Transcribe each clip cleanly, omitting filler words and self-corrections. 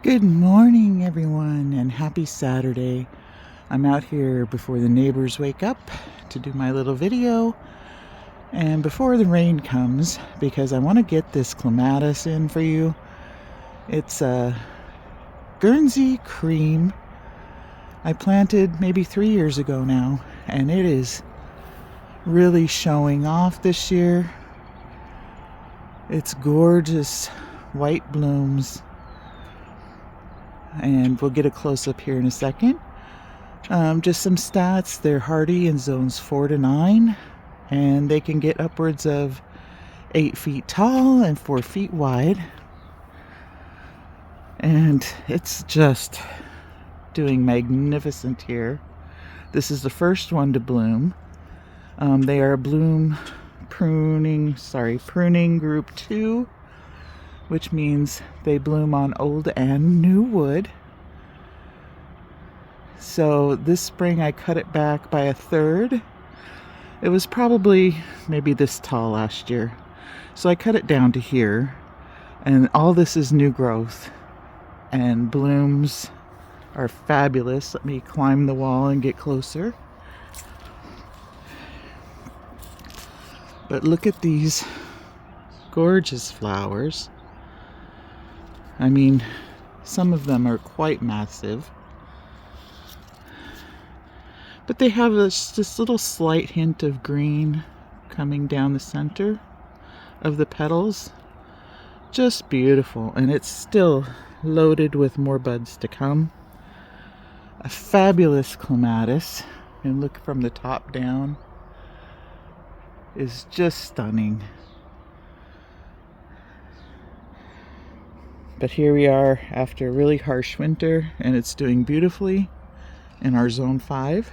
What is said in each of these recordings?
Good morning, everyone, and happy Saturday. I'm out here before the neighbors wake up to do my little video and before the rain comes because I want to get this clematis in for you. It's a Guernsey Cream. I planted maybe 3 years ago now, and it is really showing off this year. It's gorgeous white blooms. And we'll get a close-up here in a second. Just some stats. They're hardy in zones 4 to 9, and they can get upwards of 8 feet tall and 4 feet wide. And it's just doing magnificent here. This is the first one to bloom. They are pruning group 2, which means they bloom on old and new wood. So this spring I cut it back by 1/3. It was probably maybe this tall last year. So I cut it down to here, and all this is new growth, and blooms are fabulous. Let me climb the wall and get closer. But look at these gorgeous flowers. I mean, some of them are quite massive, but they have this little slight hint of green coming down the center of the petals. Just beautiful, and it's still loaded with more buds to come. A fabulous clematis, and look from the top down, is just stunning. But here we are after a really harsh winter, and it's doing beautifully in our Zone 5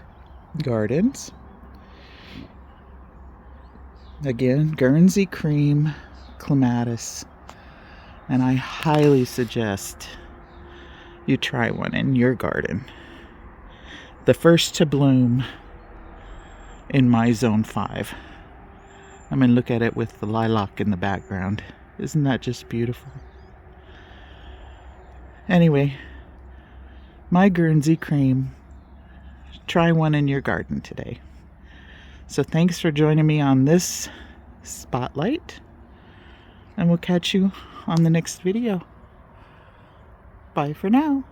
gardens. Again, Guernsey Cream Clematis. And I highly suggest you try one in your garden. The first to bloom in my Zone 5. I'm going to look at it with the lilac in the background. Isn't that just beautiful? Anyway, my Guernsey Cream. Try one in your garden today. So thanks for joining me on this spotlight, and we'll catch you on the next video. Bye for now.